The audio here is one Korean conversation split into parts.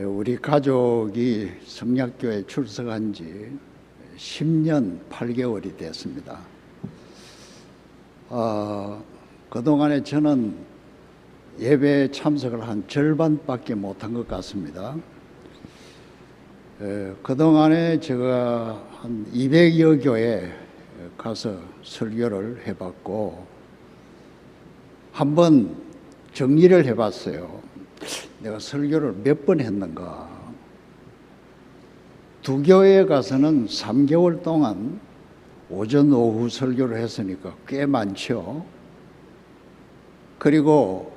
우리 가족이 성약교에 출석한 지 10년 8개월이 됐습니다. 그동안에 저는 예배에 참석을 한 절반밖에 못한 것 같습니다. 그동안에 제가 한 200여 교회 가서 설교를 해봤고, 한번 정리를 해봤어요. 내가 설교를 몇 번 했는가. 두 교회에 가서는 3개월 동안 오전 오후 설교를 했으니까 꽤 많죠. 그리고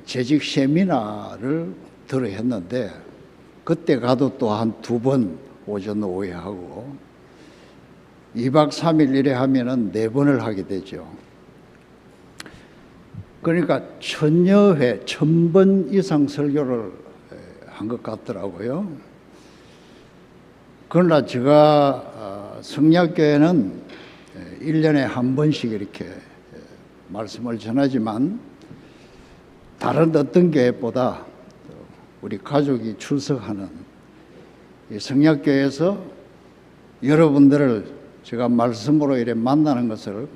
재직 세미나를 들어 했는데, 그때 가도 또 한 2번 오전 오후에 하고 2박 3일 이래 하면은 4번을 하게 되죠. 그러니까 1000여 회, 1000번 이상 설교를 한 것 같더라고요. 그러나 제가 성약교회는 1년에 한 번씩 이렇게 말씀을 전하지만, 다른 어떤 교회보다 우리 가족이 출석하는 이 성약교회에서 여러분들을 제가 말씀으로 이렇게 만나는 것을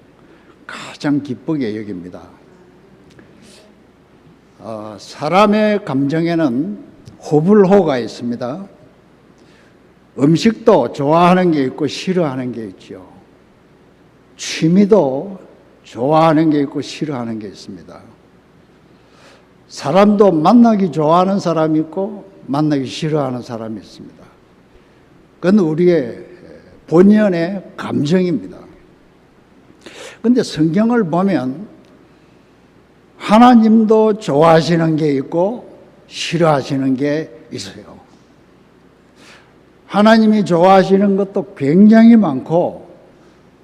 가장 기쁘게 여깁니다. 사람의 감정에는 호불호가 있습니다. 음식도 좋아하는 게 있고 싫어하는 게 있죠. 취미도 좋아하는 게 있고 싫어하는 게 있습니다. 사람도 만나기 좋아하는 사람이 있고 만나기 싫어하는 사람이 있습니다. 그건 우리의 본연의 감정입니다. 그런데 성경을 보면 하나님도 좋아하시는 게 있고 싫어하시는 게 있어요. 하나님이 좋아하시는 것도 굉장히 많고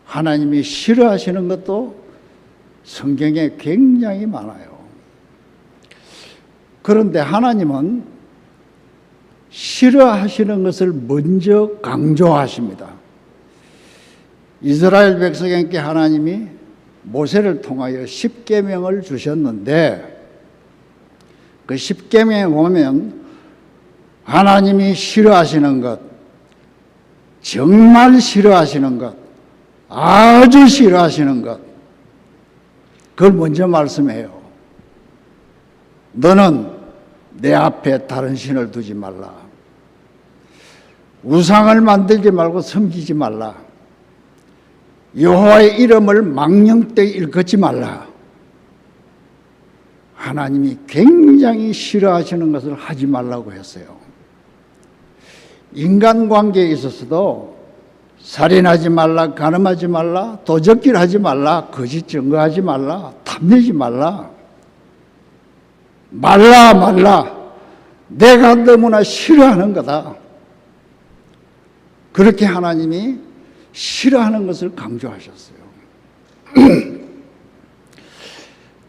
하나님이 싫어하시는 것도 성경에 굉장히 많아요. 그런데 하나님은 싫어하시는 것을 먼저 강조하십니다. 이스라엘 백성에게 하나님이 모세를 통하여 10계명을 주셨는데, 그 10계명에 보면 하나님이 싫어하시는 것, 정말 싫어하시는 것, 아주 싫어하시는 것, 그걸 먼저 말씀해요. 너는 내 앞에 다른 신을 두지 말라. 우상을 만들지 말고 섬기지 말라. 여호와의 이름을 망령되이 일컫지 말라. 하나님이 굉장히 싫어하시는 것을 하지 말라고 했어요. 인간관계에 있어서도 살인하지 말라, 간음하지 말라, 도적질하지 말라, 거짓 증거하지 말라, 탐내지 말라. 말라. 내가 너무나 싫어하는 거다. 그렇게 하나님이 싫어하는 것을 강조하셨어요.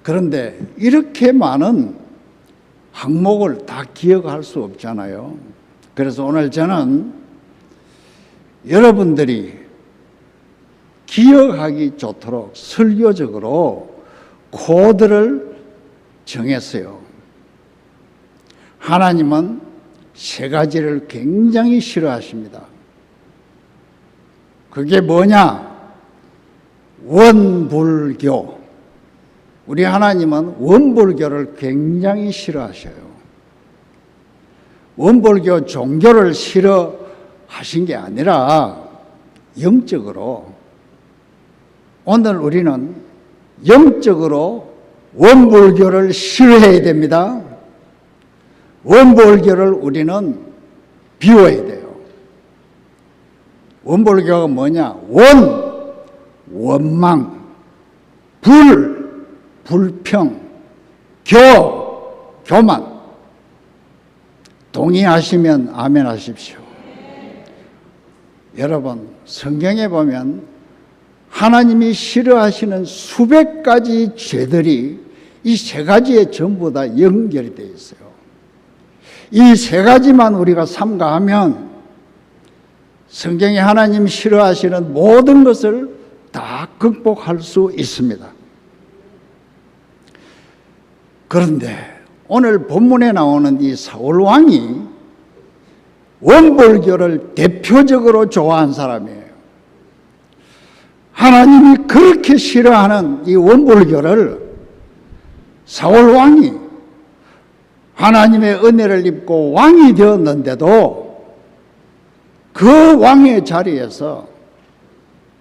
그런데 이렇게 많은 항목을 다 기억할 수 없잖아요. 그래서 오늘 저는 여러분들이 기억하기 좋도록 설교적으로 코드를 정했어요. 하나님은 3가지를 굉장히 싫어하십니다. 그게 뭐냐? 원불교. 우리 하나님은 원불교를 굉장히 싫어하셔요. 원불교 종교를 싫어하신 게 아니라 영적으로, 오늘 우리는 영적으로 원불교를 싫어해야 됩니다. 원불교를 우리는 비워야 돼요. 원불교가 뭐냐? 원망, 불평, 교만. 동의하시면 아멘 하십시오. 여러분, 성경에 보면 하나님이 싫어하시는 수백 가지 죄들이 이 3가지에 전부 다 연결이 되어 있어요. 이 3가지만 우리가 삼가하면 성경에 하나님 싫어하시는 모든 것을 다 극복할 수 있습니다. 그런데 오늘 본문에 나오는 이 사울 왕이 원불교를 대표적으로 좋아한 사람이에요. 하나님이 그렇게 싫어하는 이 원불교를 사울 왕이 하나님의 은혜를 입고 왕이 되었는데도 그 왕의 자리에서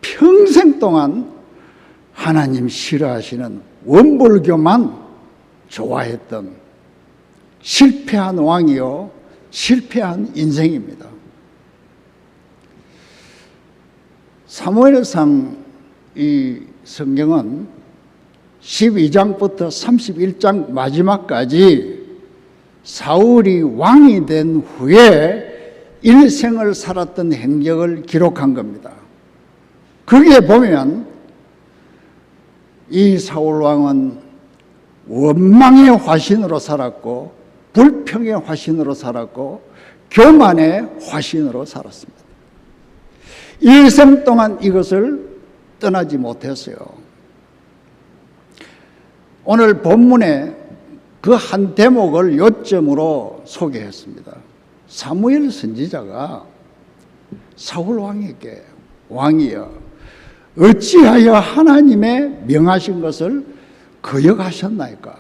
평생 동안 하나님 싫어하시는 원불교만 좋아했던 실패한 왕이요, 실패한 인생입니다. 사무엘상 이 성경은 12장부터 31장 마지막까지 사울이 왕이 된 후에 일생을 살았던 행적을 기록한 겁니다. 거기에 보면 이 사울 왕은 원망의 화신으로 살았고, 불평의 화신으로 살았고, 교만의 화신으로 살았습니다. 일생 동안 이것을 떠나지 못했어요. 오늘 본문에 그 한 대목을 요점으로 소개했습니다. 사무엘 선지자가 사울 왕에게, 왕이여, 어찌하여 하나님의 명하신 것을 거역하셨나이까?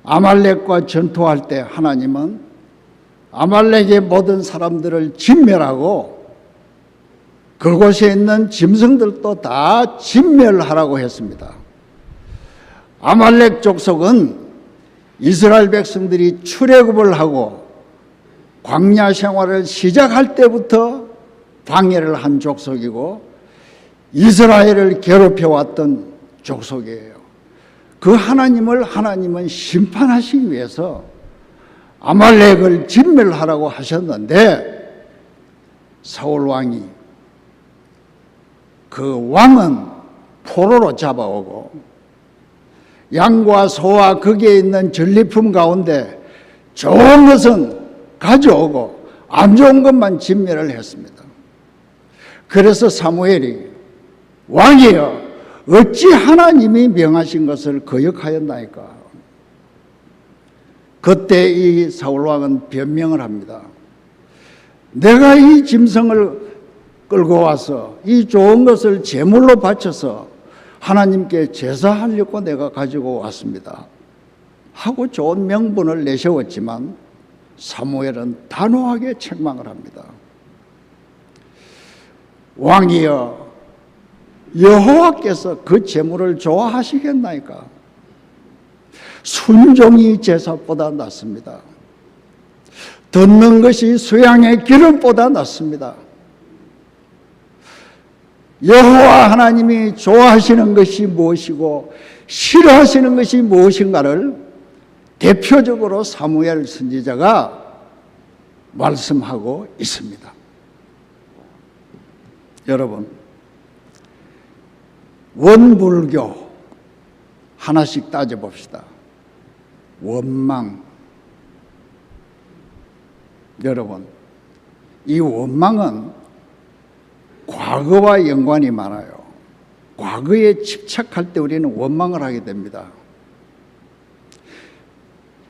아말렉과 전투할 때 하나님은 아말렉의 모든 사람들을 진멸하고 그곳에 있는 짐승들도 다 진멸하라고 했습니다. 아말렉 족속은 이스라엘 백성들이 출애굽을 하고 광야 생활을 시작할 때부터 방해를 한 족속이고 이스라엘을 괴롭혀왔던 족속이에요. 그 하나님은 심판하시기 위해서 아말렉을 진멸하라고 하셨는데 사울 왕이 그 왕은 포로로 잡아오고 양과 소와 거기에 있는 전리품 가운데 좋은 것은 가져오고 안 좋은 것만 진멸을 했습니다. 그래서 사무엘이 왕이여, 어찌 하나님이 명하신 것을 거역하였나이까? 그때 이 사울왕은 변명을 합니다. 내가 이 짐승을 끌고 와서 이 좋은 것을 제물로 바쳐서 하나님께 제사하려고 내가 가지고 왔습니다 하고 좋은 명분을 내세웠지만 사무엘은 단호하게 책망을 합니다. 왕이여, 여호와께서 그 제물을 좋아하시겠나이까? 순종이 제사보다 낫습니다. 듣는 것이 수양의 기름보다 낫습니다. 여호와 하나님이 좋아하시는 것이 무엇이고 싫어하시는 것이 무엇인가를 대표적으로 사무엘 선지자가 말씀하고 있습니다. 여러분, 원불교 하나씩 따져봅시다. 원망. 여러분, 이 원망은 과거와 연관이 많아요. 과거에 집착할 때 우리는 원망을 하게 됩니다.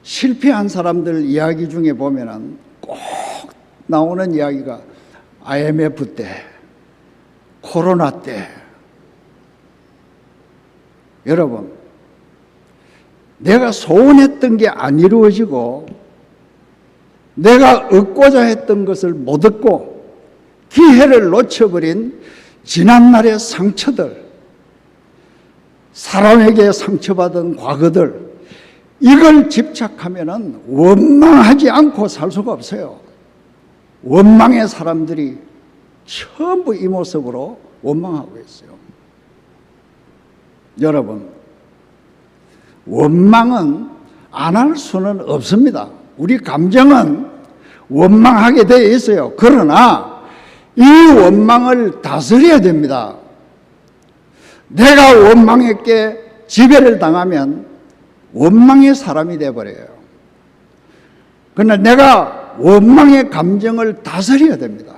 실패한 사람들 이야기 중에 보면은 꼭 나오는 이야기가 IMF 때, 코로나 때. 여러분, 내가 소원했던 게 안 이루어지고 내가 얻고자 했던 것을 못 얻고 기회를 놓쳐버린 지난날의 상처들, 사람에게 상처받은 과거들, 이걸 집착하면은 원망하지 않고 살 수가 없어요. 원망의 사람들이 전부 이 모습으로 원망하고 있어요. 여러분, 원망은 안 할 수는 없습니다. 우리 감정은 원망하게 되어 있어요. 그러나 이 원망을 다스려야 됩니다. 내가 원망에게 지배를 당하면 원망의 사람이 되어버려요. 그러나 내가 원망의 감정을 다스려야 됩니다.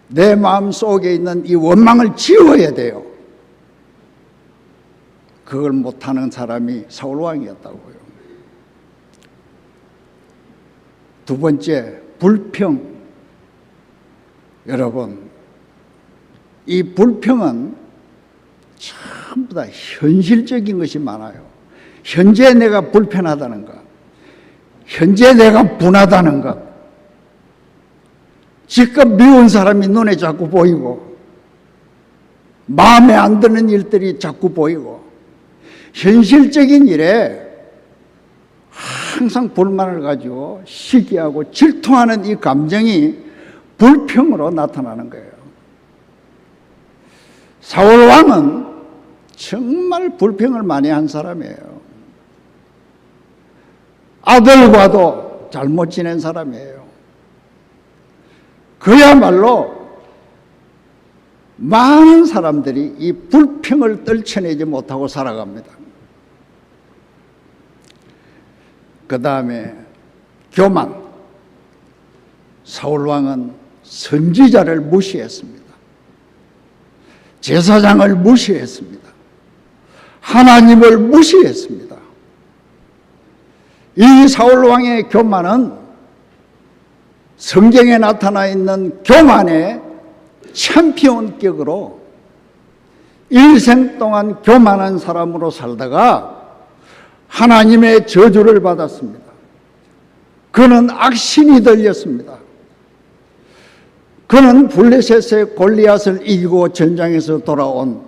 내 마음 속에 있는 이 원망을 지워야 돼요. 그걸 못하는 사람이 사울왕이었다고요. 두 번째, 불평. 여러분, 이 불평은 전부 다 현실적인 것이 많아요. 현재 내가 불편하다는 것, 현재 내가 분하다는 것, 지금 미운 사람이 눈에 자꾸 보이고 마음에 안 드는 일들이 자꾸 보이고 현실적인 일에 항상 불만을 가지고 시기하고 질투하는 이 감정이 불평으로 나타나는 거예요. 사울 왕은 정말 불평을 많이 한 사람이에요. 아들과도 잘못 지낸 사람이에요. 그야말로 많은 사람들이 이 불평을 떨쳐내지 못하고 살아갑니다. 그 다음에 교만. 사울왕은 선지자를 무시했습니다. 제사장을 무시했습니다. 하나님을 무시했습니다. 이 사울왕의 교만은 성경에 나타나 있는 교만의 챔피언격으로 일생 동안 교만한 사람으로 살다가 하나님의 저주를 받았습니다. 그는 악신이 들렸습니다. 그는 블레셋의 골리앗을 이기고 전장에서 돌아온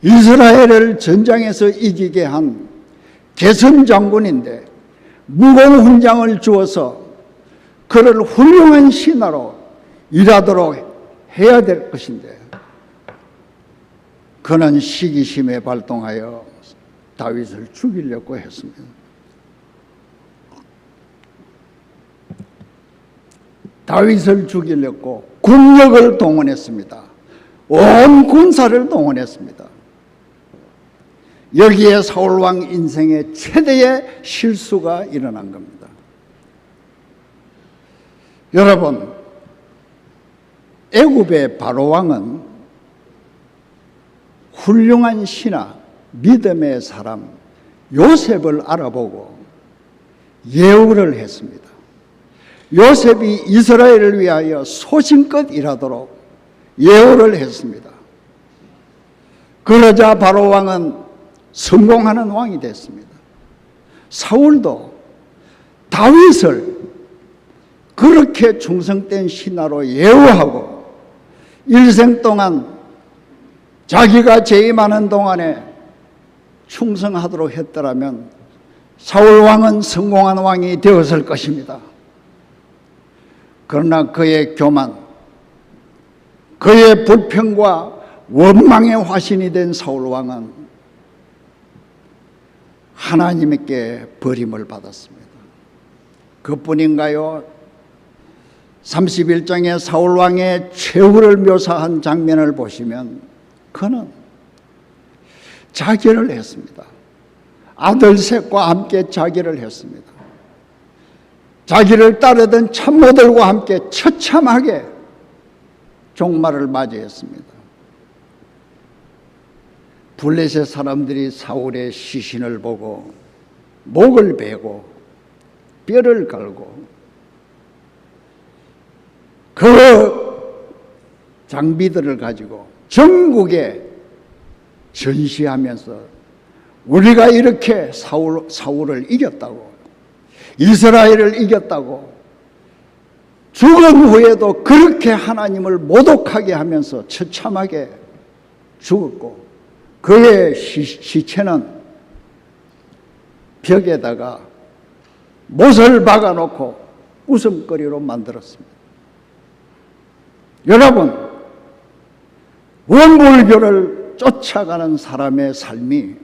이스라엘을 전장에서 이기게 한 개선 장군인데 무거운 훈장을 주어서 그를 훌륭한 신하로 일하도록 해야 될 것인데 그는 시기심에 발동하여 다윗을 죽이려고 했습니다. 다윗을 죽이려고 군력을 동원했습니다. 온 군사를 동원했습니다. 여기에 사울왕 인생의 최대의 실수가 일어난 겁니다. 여러분, 애굽의 바로왕은 훌륭한 신하, 믿음의 사람 요셉을 알아보고 예우를 했습니다. 요셉이 이스라엘을 위하여 소신껏 일하도록 예우를 했습니다. 그러자 바로왕은 성공하는 왕이 됐습니다. 사울도 다윗을 그렇게 충성된 신하로 예우하고 일생 동안 자기가 재임하는 동안에 충성하도록 했더라면 사울왕은 성공한 왕이 되었을 것입니다. 그러나 그의 교만, 그의 불평과 원망의 화신이 된 사울왕은 하나님께 버림을 받았습니다. 그뿐인가요? 31장의 사울왕의 최후를 묘사한 장면을 보시면 그는 자결을 했습니다. 아들 셋과 함께 자결을 했습니다. 자기를 따르던 참모들과 함께 처참하게 종말을 맞이했습니다. 블레셋 사람들이 사울의 시신을 보고 목을 베고 뼈를 갈고 그 장비들을 가지고 전국에 전시하면서 우리가 이렇게 사울을 이겼다고, 이스라엘을 이겼다고, 죽은 후에도 그렇게 하나님을 모독하게 하면서 처참하게 죽었고 그의 시체는 벽에다가 못을 박아놓고 웃음거리로 만들었습니다. 여러분, 원불교를 쫓아가는 사람의 삶이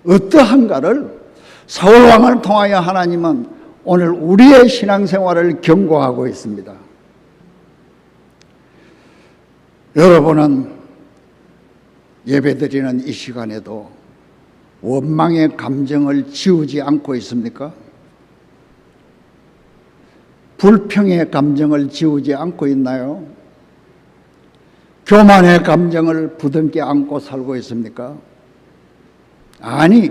어떠한가를 사울왕을 통하여 하나님은 오늘 우리의 신앙생활을 경고하고 있습니다. 여러분은 예배드리는 이 시간에도 원망의 감정을 지우지 않고 있습니까? 불평의 감정을 지우지 않고 있나요? 교만의 감정을 부둥켜 안고 살고 있습니까? 아니,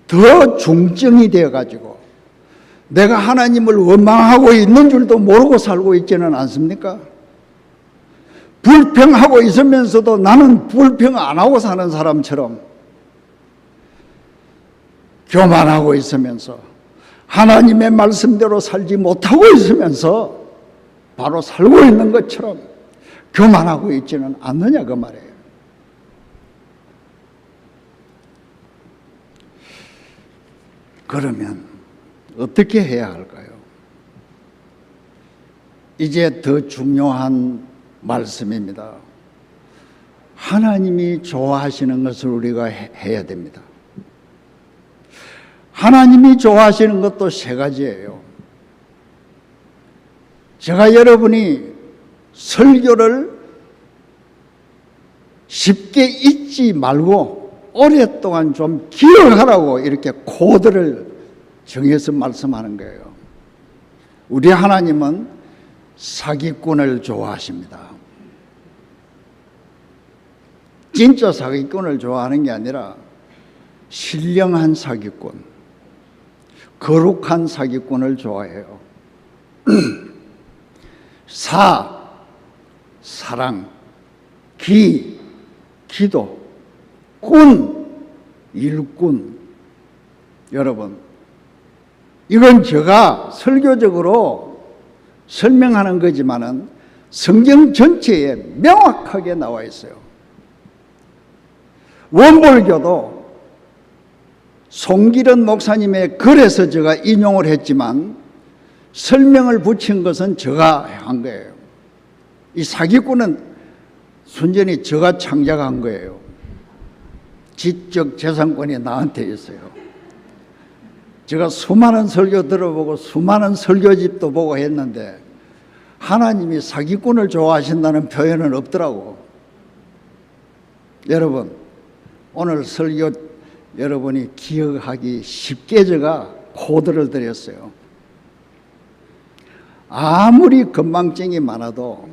더 중증이 되어가지고 내가 하나님을 원망하고 있는 줄도 모르고 살고 있지는 않습니까? 불평하고 있으면서도 나는 불평 안 하고 사는 사람처럼 교만하고 있으면서 하나님의 말씀대로 살지 못하고 있으면서 바로 살고 있는 것처럼 교만하고 있지는 않느냐 그 말이에요. 그러면 어떻게 해야 할까요? 이제 더 중요한 말씀입니다. 하나님이 좋아하시는 것을 우리가 해야 됩니다. 하나님이 좋아하시는 것도 세 가지예요. 제가 여러분이 설교를 쉽게 잊지 말고 오랫동안 좀 기억하라고 이렇게 코드를 정해서 말씀하는 거예요. 우리 하나님은 사기꾼을 좋아하십니다. 진짜 사기꾼을 좋아하는 게 아니라 신령한 사기꾼, 거룩한 사기꾼을 좋아해요. 사랑, 기도, 일꾼. 여러분, 이건 제가 설교적으로 설명하는 거지만은 성경 전체에 명확하게 나와 있어요. 원불교도 송기련 목사님의 글에서 제가 인용을 했지만 설명을 붙인 것은 제가 한 거예요. 이 사기꾼은 순전히 제가 창작한 거예요. 지적 재산권이 나한테 있어요. 제가 수많은 설교 들어보고 수많은 설교집도 보고 했는데 하나님이 사기꾼을 좋아하신다는 표현은 없더라고. 여러분, 오늘 설교 여러분이 기억하기 쉽게 제가 코드를 드렸어요. 아무리 건망증이 많아도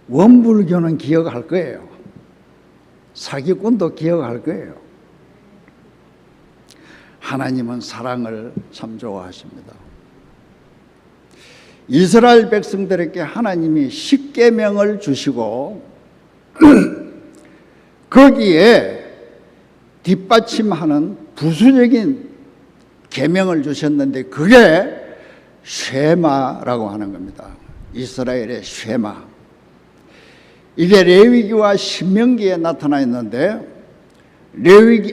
원불교는 기억할 거예요. 사기꾼도 기억할 거예요. 하나님은 사랑을 참 좋아하십니다. 이스라엘 백성들에게 하나님이 십계명을 주시고 거기에 뒷받침하는 부수적인 계명을 주셨는데 그게 쉐마라고 하는 겁니다. 이스라엘의 쉐마. 이게 레위기와 신명기에 나타나 있는데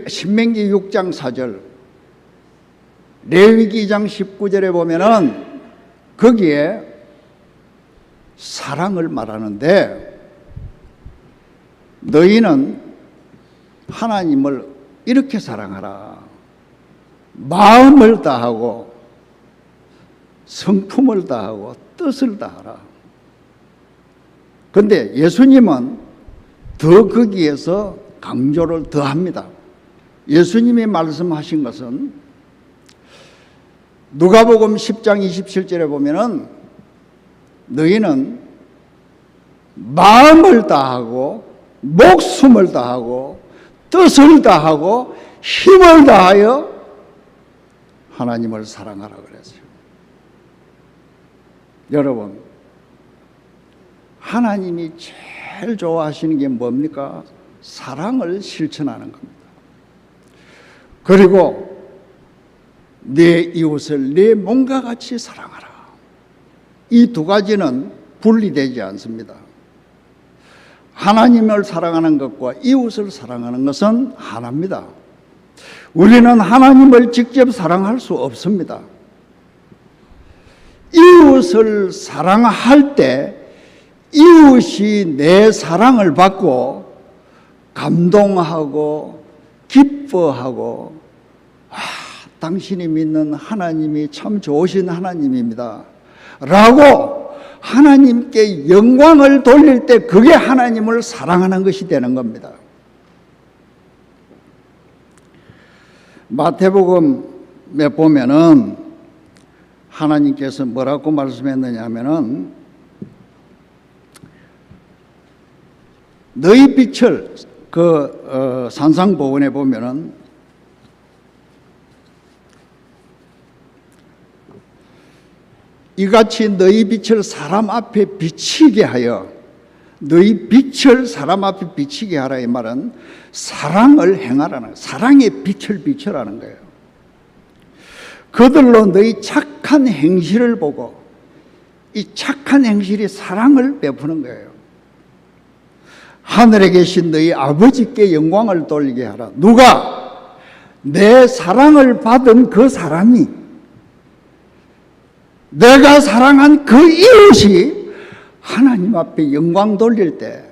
신명기 6장 4절, 레위기 2장 19절에 보면은 거기에 사랑을 말하는데 너희는 하나님을 이렇게 사랑하라. 마음을 다하고 성품을 다하고 뜻을 다하라. 그런데 예수님은 더 거기에서 강조를 더합니다. 예수님이 말씀하신 것은 누가복음 10장 27절에 보면은 너희는 마음을 다하고 목숨을 다하고 뜻을 다하고 힘을 다하여 하나님을 사랑하라 그랬어요. 여러분, 하나님이 제일 좋아하시는 게 뭡니까? 사랑을 실천하는 겁니다. 그리고 내 이웃을 내 몸과 같이 사랑하라. 이 두 가지는 분리되지 않습니다. 하나님을 사랑하는 것과 이웃을 사랑하는 것은 하나입니다. 우리는 하나님을 직접 사랑할 수 없습니다. 이웃을 사랑할 때 이웃이 내 사랑을 받고 감동하고 기뻐하고 당신이 믿는 하나님이 참 좋으신 하나님입니다 라고 하나님께 영광을 돌릴 때 그게 하나님을 사랑하는 것이 되는 겁니다. 마태복음에 보면은 하나님께서 뭐라고 말씀했느냐 하면은 너희 빛을 산상보훈에 보면은 이같이 너희 빛을 사람 앞에 비치게 하여, 너희 빛을 사람 앞에 비치게 하라, 이 말은 사랑을 행하라는, 사랑의 빛을 비추라는 거예요. 그들로 너희 착한 행실을 보고, 이 착한 행실이 사랑을 베푸는 거예요. 하늘에 계신 너희 아버지께 영광을 돌리게 하라. 누가? 내 사랑을 받은 그 사람이, 내가 사랑한 그 이웃이 하나님 앞에 영광 돌릴 때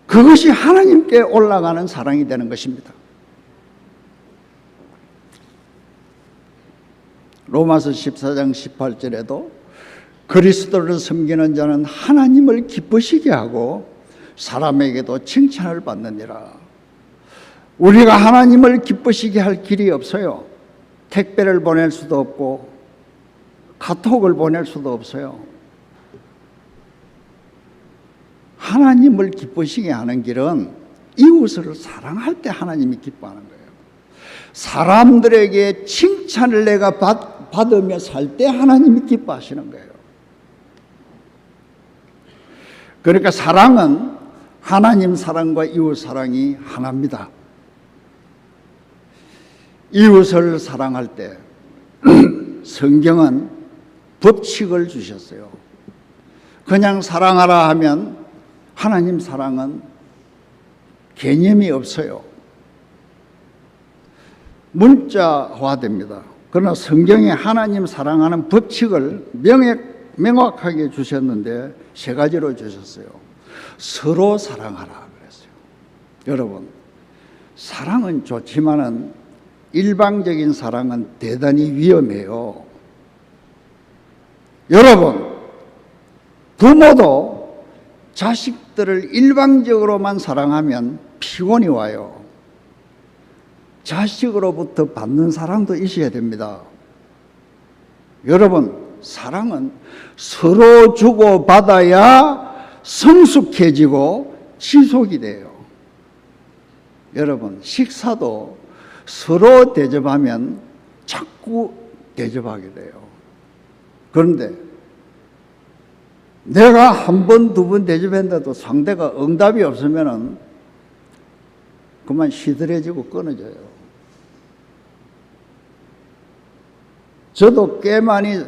그것이 하나님께 올라가는 사랑이 되는 것입니다. 로마서 14장 18절에도 그리스도를 섬기는 자는 하나님을 기쁘시게 하고 사람에게도 칭찬을 받느니라. 우리가 하나님을 기쁘시게 할 길이 없어요. 택배를 보낼 수도 없고 카톡을 보낼 수도 없어요. 하나님을 기쁘시게 하는 길은 이웃을 사랑할 때 하나님이 기뻐하는 거예요. 사람들에게 칭찬을 내가 받으며 살 때 하나님이 기뻐하시는 거예요. 그러니까 사랑은 하나님 사랑과 이웃 사랑이 하나입니다. 이웃을 사랑할 때 성경은 법칙을 주셨어요. 그냥 사랑하라 하면 하나님 사랑은 개념이 없어요. 문자화됩니다. 그러나 성경에 하나님 사랑하는 법칙을 명확하게 주셨는데 세 가지로 주셨어요. 서로 사랑하라 그랬어요. 여러분, 사랑은 좋지만은 일방적인 사랑은 대단히 위험해요. 여러분, 부모도 자식들을 일방적으로만 사랑하면 피곤이 와요. 자식으로부터 받는 사랑도 있어야 됩니다. 여러분, 사랑은 서로 주고받아야 성숙해지고 지속이 돼요. 여러분, 식사도 서로 대접하면 자꾸 대접하게 돼요. 그런데 내가 한 번, 두 번 대접했는데도 상대가 응답이 없으면 그만 시들해지고 끊어져요. 저도 꽤 많이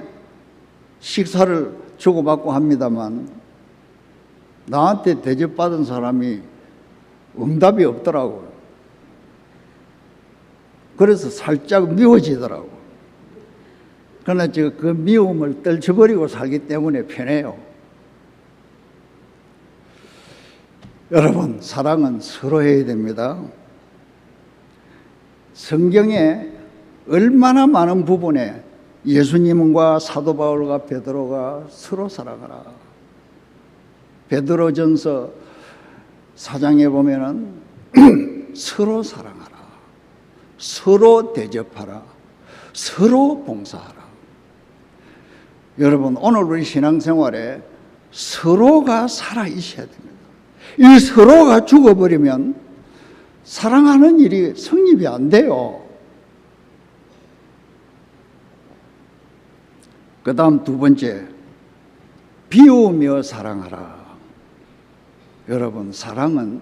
식사를 주고받고 합니다만 나한테 대접받은 사람이 응답이 없더라고요. 그래서 살짝 미워지더라고요. 그러나 제가 그 미움을 떨쳐버리고 살기 때문에 편해요. 여러분, 사랑은 서로 해야 됩니다. 성경에 얼마나 많은 부분에 예수님과 사도 바울과 베드로가 서로 사랑하라. 베드로전서 4장에 보면은 서로 사랑하라, 서로 대접하라, 서로 봉사하라. 여러분, 오늘 우리 신앙생활에 서로가 살아 있어야 됩니다. 이 서로가 죽어버리면 사랑하는 일이 성립이 안 돼요. 그 다음 두 번째, 비우며 사랑하라. 여러분, 사랑은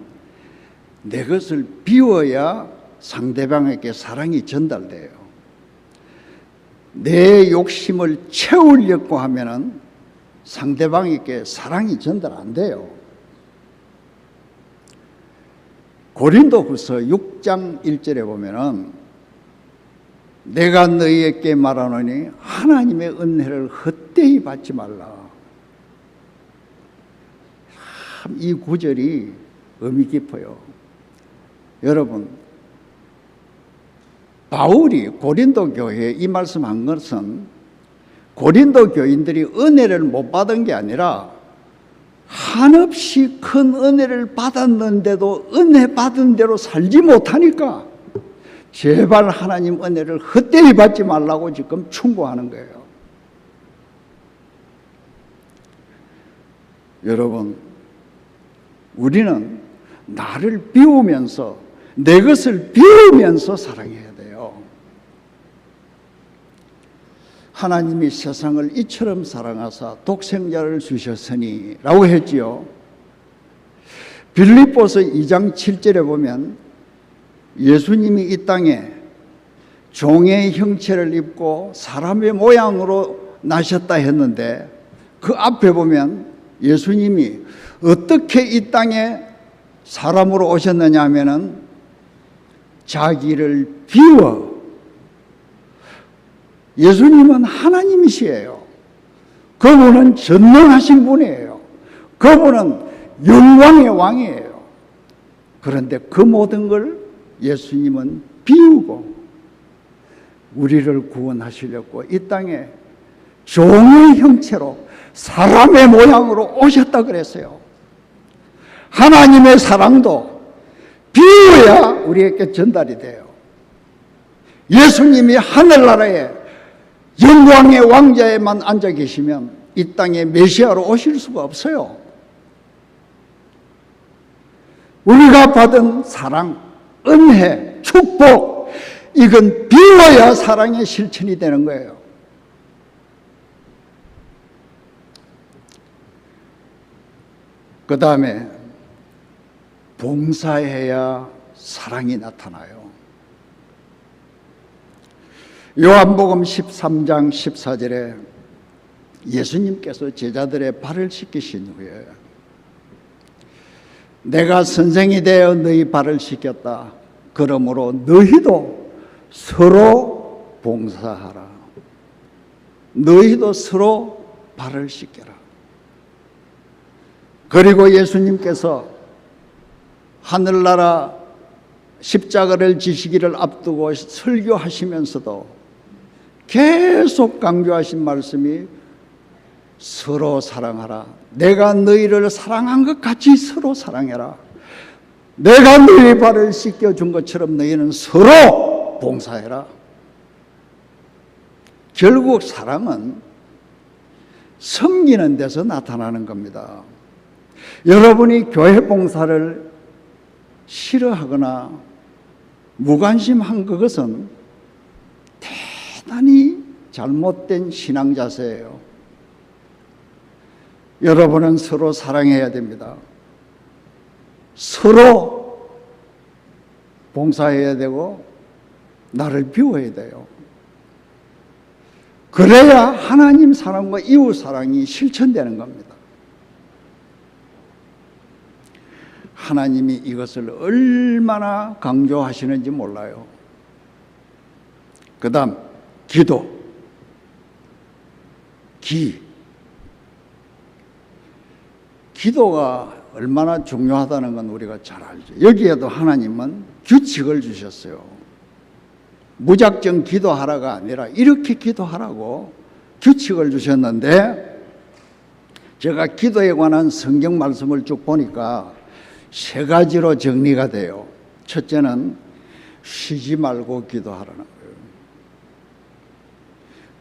내 것을 비워야 상대방에게 사랑이 전달돼요. 내 욕심을 채우려고 하면은 상대방에게 사랑이 전달 안 돼요. 고린도후서 6장 1절에 보면은 내가 너희에게 말하노니 하나님의 은혜를 헛되이 받지 말라. 참 이 구절이 의미 깊어요. 여러분, 바울이 고린도 교회에 이 말씀한 것은 고린도 교인들이 은혜를 못 받은 게 아니라 한없이 큰 은혜를 받았는데도 은혜 받은 대로 살지 못하니까 제발 하나님 은혜를 헛되이 받지 말라고 지금 충고하는 거예요. 여러분, 우리는 나를 비우면서, 내 것을 비우면서 사랑해야 돼요. 하나님이 세상을 이처럼 사랑하사 독생자를 주셨으니 라고 했지요. 빌립보서 2장 7절에 보면 예수님이 이 땅에 종의 형체를 입고 사람의 모양으로 나셨다 했는데 그 앞에 보면 예수님이 어떻게 이 땅에 사람으로 오셨느냐 하면은 자기를 비워. 예수님은 하나님이시에요. 그분은 전능하신 분이에요. 그분은 영광의 왕이에요. 그런데 그 모든 걸 예수님은 비우고 우리를 구원하시려고 이 땅에 종의 형체로 사람의 모양으로 오셨다 그랬어요. 하나님의 사랑도 비워야 우리에게 전달이 돼요. 예수님이 하늘나라에 영광의 왕자에만 앉아 계시면 이 땅에 메시아로 오실 수가 없어요. 우리가 받은 사랑, 은혜, 축복, 이건 비워야 사랑의 실천이 되는 거예요. 그 다음에 봉사해야 사랑이 나타나요. 요한복음 13장 14절에 예수님께서 제자들의 발을 씻기신 후에 내가 선생이 되어 너희 발을 씻겼다. 그러므로 너희도 서로 봉사하라. 너희도 서로 발을 씻겨라. 그리고 예수님께서 하늘나라 십자가를 지시기를 앞두고 설교하시면서도 계속 강조하신 말씀이 서로 사랑하라. 내가 너희를 사랑한 것 같이 서로 사랑해라. 내가 너희 발을 씻겨준 것처럼 너희는 서로 봉사해라. 결국 사랑은 섬기는 데서 나타나는 겁니다. 여러분이 교회 봉사를 싫어하거나 무관심한 그것은 대단히 잘못된 신앙 자세예요. 여러분은 서로 사랑해야 됩니다. 서로 봉사해야 되고 나를 비워야 돼요. 그래야 하나님 사랑과 이웃 사랑이 실천되는 겁니다. 하나님이 이것을 얼마나 강조하시는지 몰라요. 그 다음 기도, 기도가 얼마나 중요하다는 건 우리가 잘 알죠. 여기에도 하나님은 규칙을 주셨어요. 무작정 기도하라가 아니라 이렇게 기도하라고 규칙을 주셨는데, 제가 기도에 관한 성경 말씀을 쭉 보니까 세 가지로 정리가 돼요. 첫째는 쉬지 말고 기도하라는 거예요.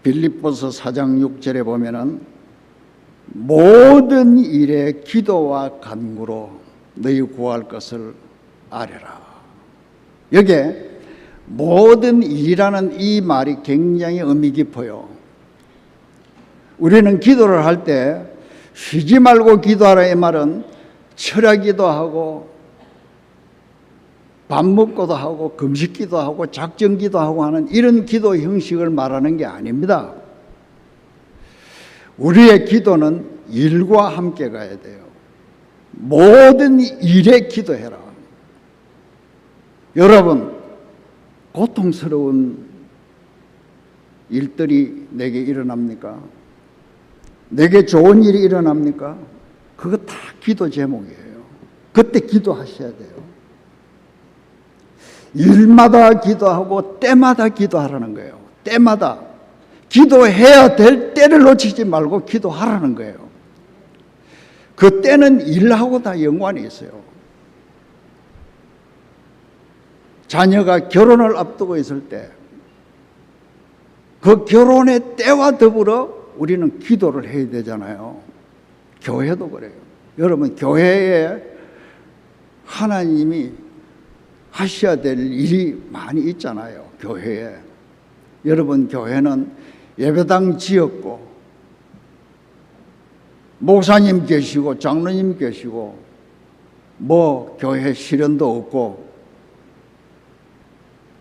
빌립보서 4장 6절에 보면은 모든 일에 기도와 간구로 너희 구할 것을 아뢰라. 여기에 모든 일이라는 이 말이 굉장히 의미 깊어요. 우리는 기도를 할 때 쉬지 말고 기도하라 이 말은 철야기도 하고 밥 먹고도 하고 금식기도 하고 작정기도 하고 하는 이런 기도 형식을 말하는 게 아닙니다. 우리의 기도는 일과 함께 가야 돼요. 모든 일에 기도해라. 여러분, 고통스러운 일들이 내게 일어납니까? 내게 좋은 일이 일어납니까? 그거 다 기도 제목이에요. 그때 기도하셔야 돼요. 일마다 기도하고 때마다 기도하라는 거예요. 때마다 기도해야 될 때를 놓치지 말고 기도하라는 거예요. 그 때는 일하고 다 연관이 있어요. 자녀가 결혼을 앞두고 있을 때 그 결혼의 때와 더불어 우리는 기도를 해야 되잖아요. 교회도 그래요. 여러분, 교회에 하나님이 하셔야 될 일이 많이 있잖아요. 교회에. 여러분, 교회는 예배당 지었고 목사님 계시고 장로님 계시고 뭐 교회 실현도 없고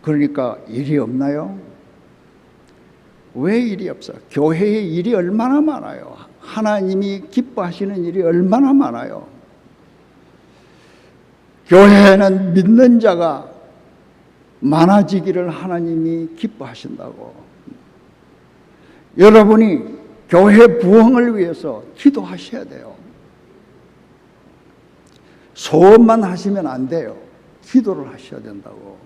그러니까 일이 없나요? 왜 일이 없어요? 교회에 일이 얼마나 많아요. 하나님이 기뻐하시는 일이 얼마나 많아요. 교회는 믿는 자가 많아지기를 하나님이 기뻐하신다고. 여러분이 교회 부흥을 위해서 기도하셔야 돼요. 소원만 하시면 안 돼요. 기도를 하셔야 된다고.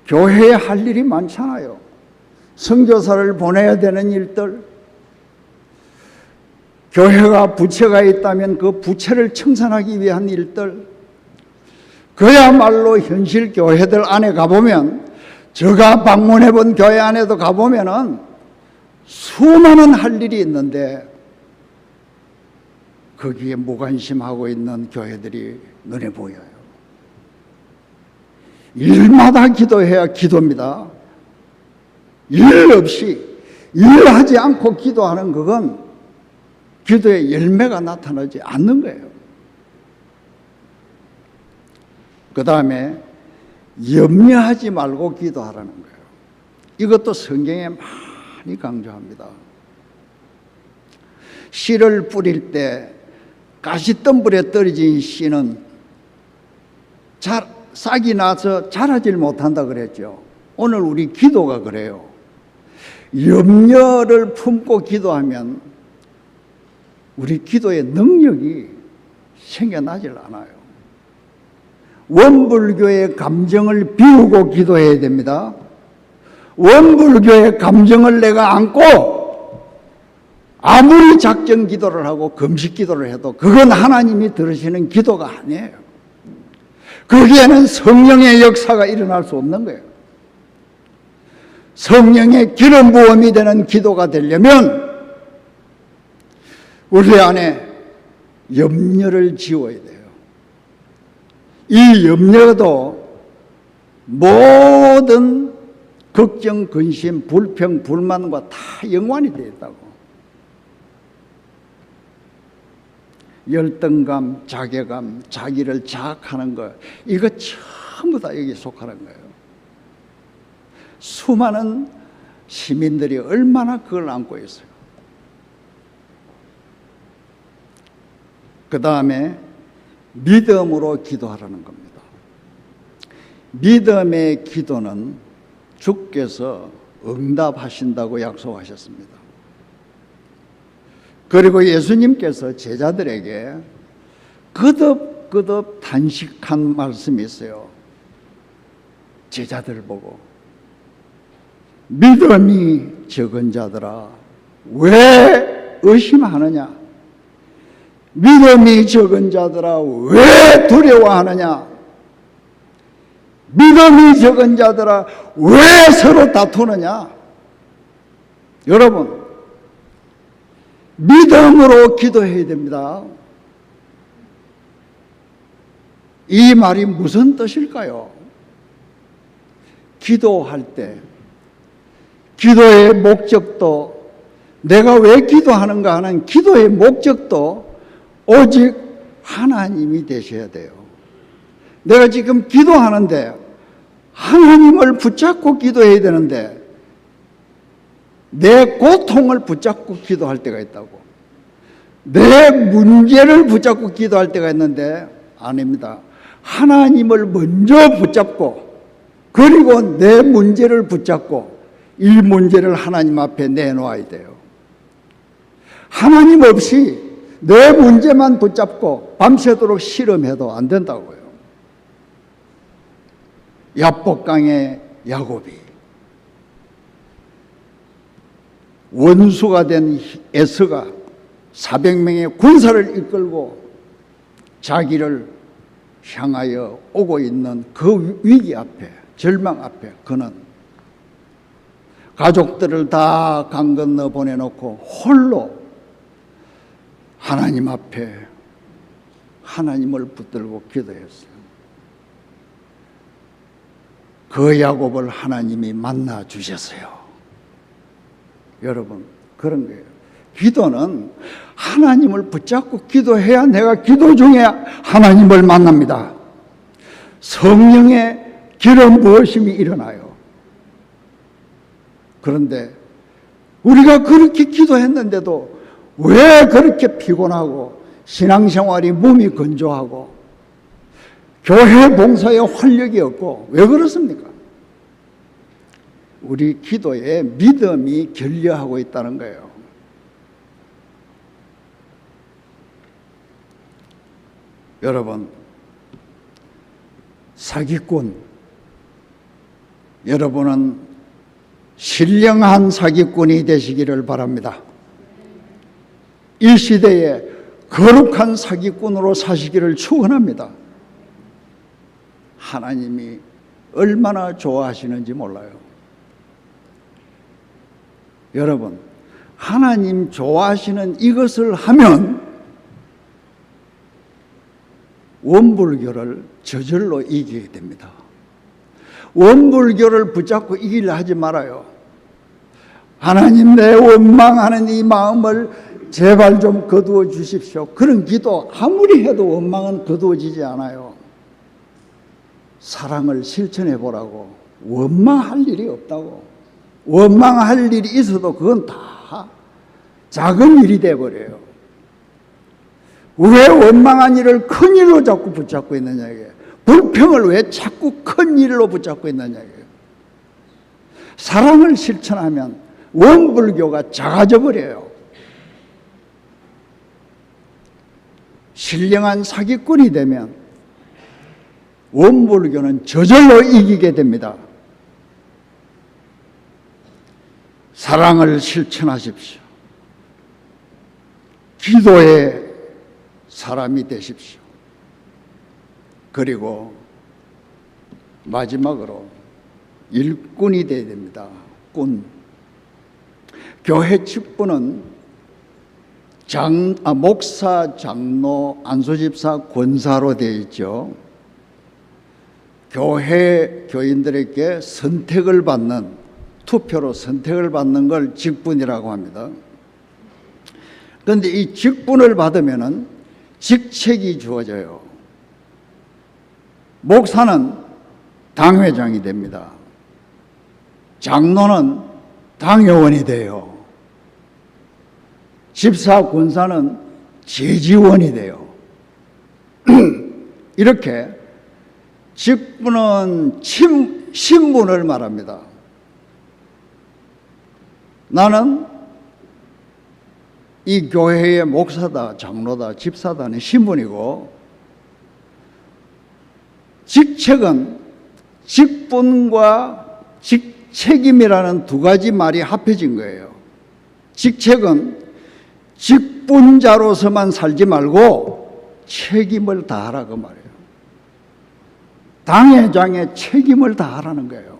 교회에 할 일이 많잖아요. 선교사를 보내야 되는 일들, 교회가 부채가 있다면 그 부채를 청산하기 위한 일들, 그야말로 현실 교회들 안에 가보면, 제가 방문해 본 교회 안에도 가보면은 수많은 할 일이 있는데 거기에 무관심하고 있는 교회들이 눈에 보여요. 일마다 기도해야 기도입니다. 일 없이, 일하지 않고 기도하는 그건 기도의 열매가 나타나지 않는 거예요. 그 다음에 염려하지 말고 기도하라는 거예요. 이것도 성경에 많이 강조합니다. 씨를 뿌릴 때 가시덤불에 떨어진 씨는 싹이 나서 자라질 못한다 그랬죠. 오늘 우리 기도가 그래요. 염려를 품고 기도하면 우리 기도의 능력이 생겨나질 않아요. 원불교의 감정을 비우고 기도해야 됩니다. 원불교의 감정을 내가 안고 아무리 작정 기도를 하고 금식 기도를 해도 그건 하나님이 들으시는 기도가 아니에요. 거기에는 성령의 역사가 일어날 수 없는 거예요. 성령의 기름 부음이 되는 기도가 되려면 우리 안에 염려를 지워야 돼요. 이 염려도 모든 걱정, 근심, 불평, 불만과 다 연관이 되어 있다고. 열등감, 자괴감, 자기를 자학하는 것, 이거 전부 다 여기 속하는 거예요. 수많은 시민들이 얼마나 그걸 안고 있어요. 그 다음에 믿음으로 기도하라는 겁니다. 믿음의 기도는 주께서 응답하신다고 약속하셨습니다. 그리고 예수님께서 제자들에게 거듭 단식한 말씀이 있어요. 제자들 보고 믿음이 적은 자들아 왜 의심하느냐? 믿음이 적은 자들아 왜 두려워하느냐? 믿음이 적은 자들아 왜 서로 다투느냐? 여러분, 믿음으로 기도해야 됩니다. 이 말이 무슨 뜻일까요? 기도할 때 기도의 목적도, 내가 왜 기도하는가 하는 기도의 목적도 오직 하나님이 되셔야 돼요. 내가 지금 기도하는데 하나님을 붙잡고 기도해야 되는데 내 고통을 붙잡고 기도할 때가 있다고. 내 문제를 붙잡고 기도할 때가 있는데 아닙니다. 하나님을 먼저 붙잡고 그리고 내 문제를 붙잡고 이 문제를 하나님 앞에 내놓아야 돼요. 하나님 없이 내 문제만 붙잡고 밤새도록 실험해도 안 된다고요. 야복강의 야곱이 원수가 된 에서가 400명의 군사를 이끌고 자기를 향하여 오고 있는 그 위기 앞에, 절망 앞에 그는 가족들을 다 강 건너 보내놓고 홀로 하나님 앞에 하나님을 붙들고 기도했어요. 그 야곱을 하나님이 만나 주셨어요. 여러분, 그런 거예요. 기도는 하나님을 붙잡고 기도해야 내가 기도 중에 하나님을 만납니다. 성령의 기름 부으심이 일어나요. 그런데 우리가 그렇게 기도했는데도 왜 그렇게 피곤하고 신앙생활이 몸이 건조하고 교회 봉사에 활력이 없고 왜 그렇습니까? 우리 기도에 믿음이 결여하고 있다는 거예요. 여러분, 사기꾼, 여러분은 신령한 사기꾼이 되시기를 바랍니다. 이 시대에 거룩한 사기꾼으로 사시기를 축원합니다. 하나님이 얼마나 좋아하시는지 몰라요. 여러분, 하나님 좋아하시는 이것을 하면 원불교를 저절로 이기게 됩니다. 원불교를 붙잡고 이기려 하지 말아요. 하나님, 내 원망하는 이 마음을 제발 좀 거두어 주십시오. 그런 기도 아무리 해도 원망은 거두어지지 않아요. 사랑을 실천해 보라고. 원망할 일이 없다고. 원망할 일이 있어도 그건 다 작은 일이 돼버려요. 왜 원망한 일을 큰 일로 자꾸 붙잡고 있느냐 이게. 불평을 왜 자꾸 큰 일로 붙잡고 있느냐 이게. 사랑을 실천하면 원불교가 작아져 버려요. 신령한 사기꾼이 되면 원불교는 저절로 이기게 됩니다. 사랑을 실천하십시오. 기도의 사람이 되십시오. 그리고 마지막으로 일꾼이 되어야 됩니다. 꾼. 교회 직분은 목사, 장로, 안수집사, 권사로 되어 있죠. 교회 교인들에게 선택을 받는, 투표로 선택을 받는 걸 직분이라고 합니다. 그런데 이 직분을 받으면은 직책이 주어져요. 목사는 당회장이 됩니다. 장로는 당회원이 돼요. 집사, 권사는 제지원이 돼요. 이렇게 직분은 신분을 말합니다. 나는 이 교회의 목사다, 장로다, 집사다는 신분이고, 직책은 직분과 직책임이라는 두 가지 말이 합해진 거예요. 직책은 직분자로서만 살지 말고 책임을 다하라고 말해요. 당회장의 책임을 다하라는 거예요.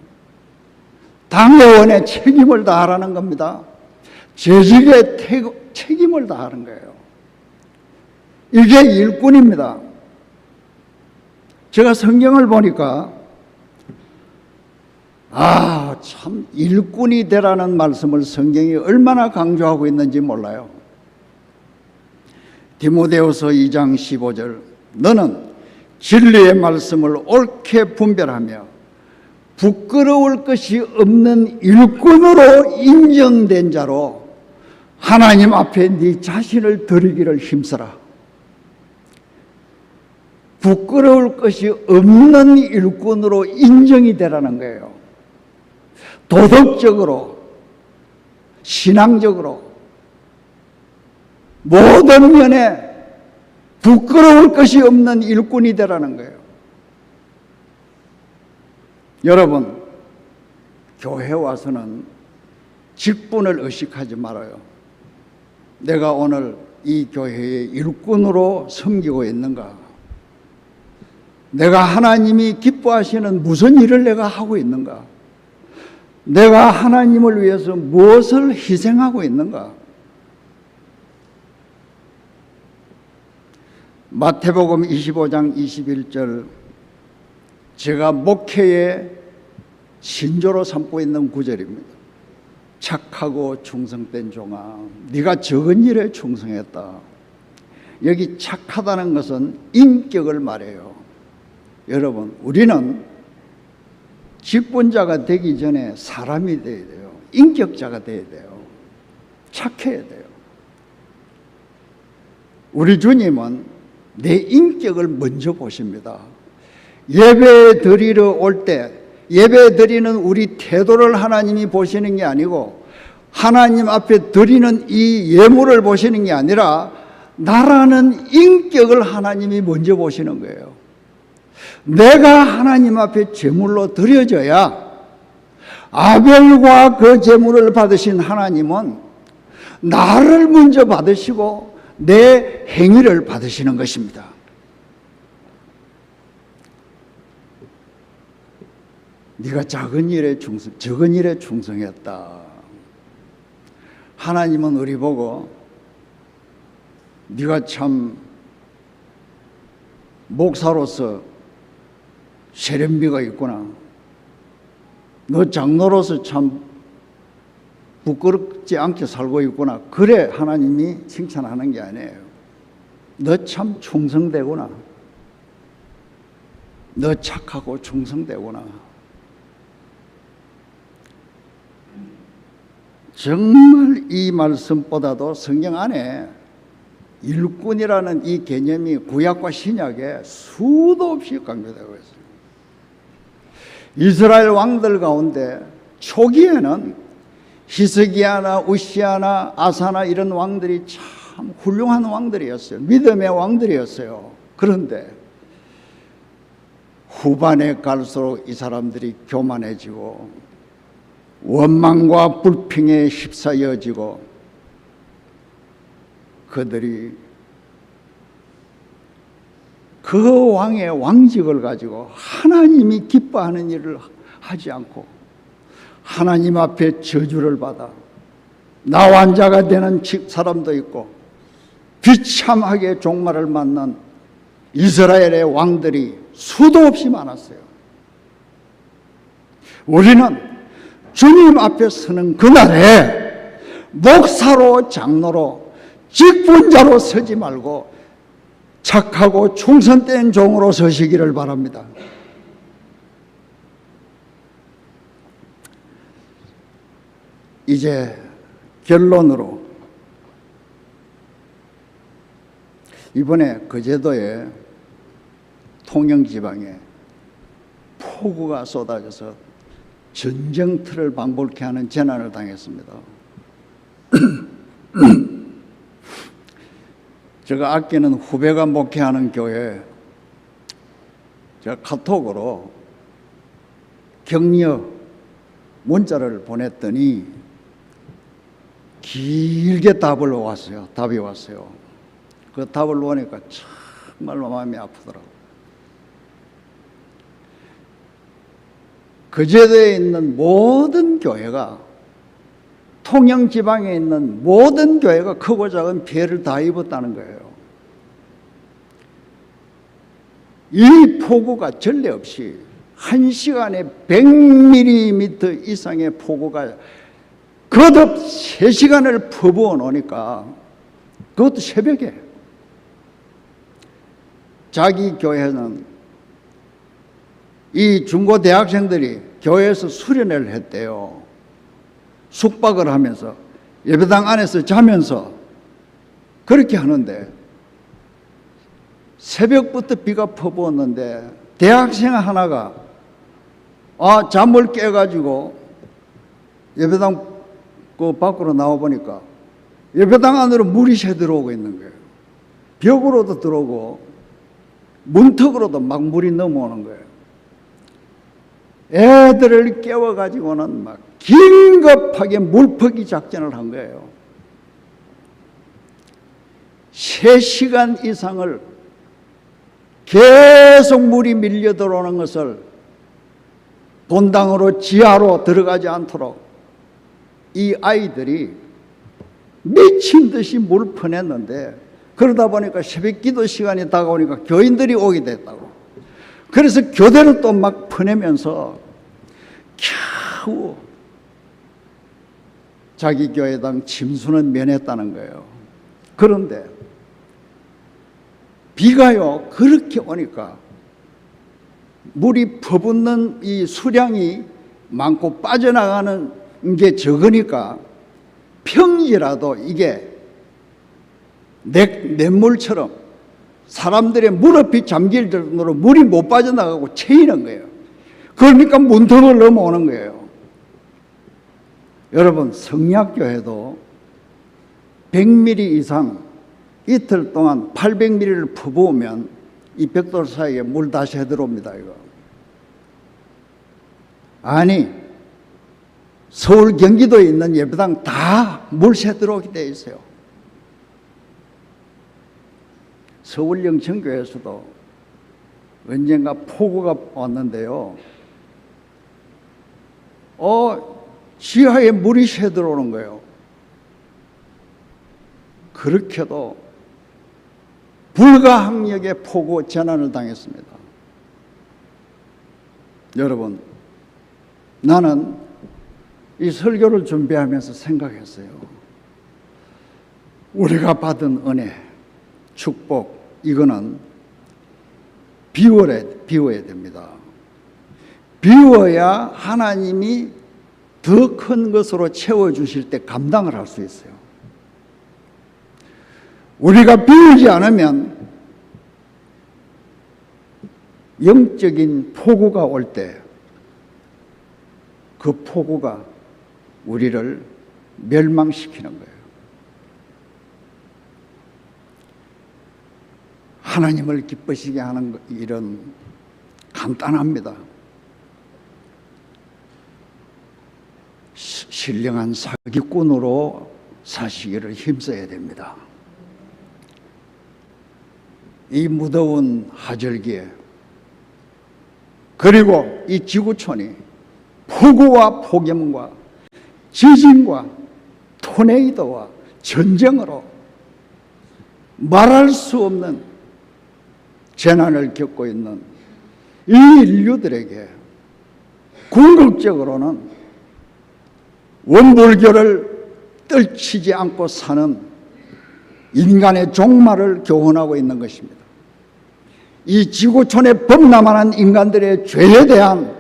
당회원의 책임을 다하라는 겁니다. 재직의 책임을 다하는 거예요. 이게 일꾼입니다. 제가 성경을 보니까 참 일꾼이 되라는 말씀을 성경이 얼마나 강조하고 있는지 몰라요. 디모데후서 2장 15절, 너는 진리의 말씀을 옳게 분별하며 부끄러울 것이 없는 일꾼으로 인정된 자로 하나님 앞에 네 자신을 드리기를 힘써라. 부끄러울 것이 없는 일꾼으로 인정이 되라는 거예요. 도덕적으로, 신앙적으로 모든 면에 부끄러울 것이 없는 일꾼이 되라는 거예요. 여러분, 교회 와서는 직분을 의식하지 말아요. 내가 오늘 이 교회의 일꾼으로 섬기고 있는가? 내가 하나님이 기뻐하시는 무슨 일을 내가 하고 있는가? 내가 하나님을 위해서 무엇을 희생하고 있는가? 마태복음 25장 21절, 제가 목회의 신조로 삼고 있는 구절입니다. 착하고 충성된 종아, 네가 적은 일에 충성했다. 여기 착하다는 것은 인격을 말해요. 여러분, 우리는 직분자가 되기 전에 사람이 돼야 돼요. 인격자가 돼야 돼요. 착해야 돼요. 우리 주님은 내 인격을 먼저 보십니다. 예배 드리러 올 때 예배 드리는 우리 태도를 하나님이 보시는 게 아니고 하나님 앞에 드리는 이 예물을 보시는 게 아니라 나라는 인격을 하나님이 먼저 보시는 거예요. 내가 하나님 앞에 제물로 드려져야 아벨과 그 제물을 받으신 하나님은 나를 먼저 받으시고 내 행위를 받으시는 것입니다. 네가 적은 일에 충성했다. 하나님은 우리 보고 네가 참 목사로서 세련미가 있구나. 너 장로로서 참 부끄럽지 않게 살고 있구나. 그래 하나님이 칭찬하는 게 아니에요. 너 참 충성되구나. 너 착하고 충성되구나. 정말 이 말씀보다도 성경 안에 일꾼이라는 이 개념이 구약과 신약에 수도 없이 강조되고 있어요. 이스라엘 왕들 가운데 초기에는 히스기야나 우시야나 아사나 이런 왕들이 참 훌륭한 왕들이었어요. 믿음의 왕들이었어요. 그런데 후반에 갈수록 이 사람들이 교만해지고 원망과 불평에 휩싸여지고 그들이 그 왕의 왕직을 가지고 하나님이 기뻐하는 일을 하지 않고 하나님 앞에 저주를 받아 나환자가 되는 사람도 있고 비참하게 종말을 맞는 이스라엘의 왕들이 수도 없이 많았어요. 우리는 주님 앞에 서는 그날에 목사로 장로로 직분자로 서지 말고 착하고 충성된 종으로 서시기를 바랍니다. 이제 결론으로 이번에 거제도에 통영지방에 폭우가 쏟아져서 전쟁터를 방불케 하는 재난을 당했습니다. 제가 아끼는 후배가 목회하는 교회에 제가 카톡으로 격려 문자를 보냈더니 길게 답이 왔어요. 그 답을 보니까 정말로 마음이 아프더라고요. 거제도에 있는 모든 교회가 통영 지방에 있는 모든 교회가 크고 작은 피해를 다 입었다는 거예요. 이 폭우가 전례 없이 1시간에 100mm 이상의 폭우가 거듭 3시간을 퍼부어 놓으니까 그것도 새벽에 자기 교회는 이 중고 대학생들이 교회에서 수련회를 했대요. 숙박을 하면서 예배당 안에서 자면서 그렇게 하는데 새벽부터 비가 퍼부었는데 대학생 하나가 잠을 깨가지고 예배당 그 밖으로 나와 보니까 예배당 안으로 물이 새 들어오고 있는 거예요. 벽으로도 들어오고 문턱으로도 막 물이 넘어오는 거예요. 애들을 깨워가지고는 막 긴급하게 물퍼기 작전을 한 거예요. 3시간 이상을 계속 물이 밀려 들어오는 것을 본당으로 지하로 들어가지 않도록 이 아이들이 미친 듯이 물 퍼냈는데 그러다 보니까 새벽 기도 시간이 다가오니까 교인들이 오게 됐다고. 그래서 교대를 또 막 퍼내면서 겨우 자기 교회당 침수는 면했다는 거예요. 그런데 비가요 그렇게 오니까 물이 퍼붓는 이 수량이 많고 빠져나가는 게 적으니까 평지라도 이게 냇물처럼 사람들의 무릎이 잠길 정도로 물이 못 빠져나가고 채이는 거예요. 그러니까 문턱을 넘어오는 거예요. 여러분, 성약교회도 100mm 이상 이틀 동안 800mm를 퍼부으면 이 벽돌 사이에 물 다시 해들어옵니다. 이거. 아니, 서울 경기도에 있는 예배당 다 물 새 들어오게 되어 있어요. 서울 영천교회에서도 언젠가 폭우가 왔는데요. 지하에 물이 새 들어오는 거예요. 그렇게도 불가항력의 폭우 재난을 당했습니다. 여러분, 나는 이 설교를 준비하면서 생각했어요. 우리가 받은 은혜, 축복, 이거는 비워야 됩니다. 비워야 하나님이 더 큰 것으로 채워주실 때 감당을 할 수 있어요. 우리가 비우지 않으면 영적인 폭우가 올 때 그 폭우가 우리를 멸망시키는 거예요. 하나님을 기쁘시게 하는 일은 간단합니다. 신령한 사기꾼으로 사시기를 힘써야 됩니다. 이 무더운 하절기에, 그리고 이 지구촌이 폭우와 폭염과 지진과 토네이도와 전쟁으로 말할 수 없는 재난을 겪고 있는 이 인류들에게 궁극적으로는 원불교를 떨치지 않고 사는 인간의 종말을 교훈하고 있는 것입니다. 이 지구촌에 범람하는 인간들의 죄에 대한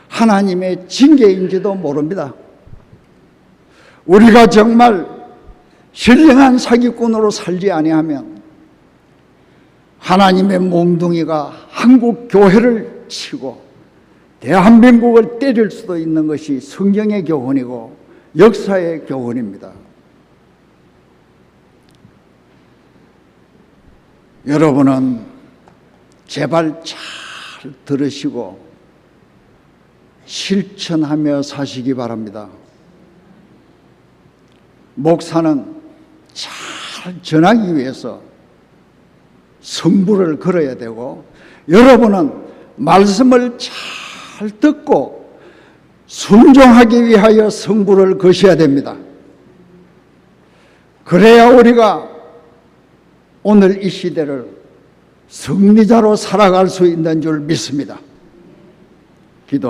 하나님의 징계인지도 모릅니다. 우리가 정말 신령한 사기꾼으로 살지 아니하면 하나님의 몽둥이가 한국 교회를 치고 대한민국을 때릴 수도 있는 것이 성경의 교훈이고 역사의 교훈입니다. 여러분은 제발 잘 들으시고 실천하며 사시기 바랍니다. 목사는 잘 전하기 위해서 성부를 걸어야 되고, 여러분은 말씀을 잘 듣고 순종하기 위하여 성부를 거셔야 됩니다. 그래야 우리가 오늘 이 시대를 승리자로 살아갈 수 있는 줄 믿습니다. 기도합니다.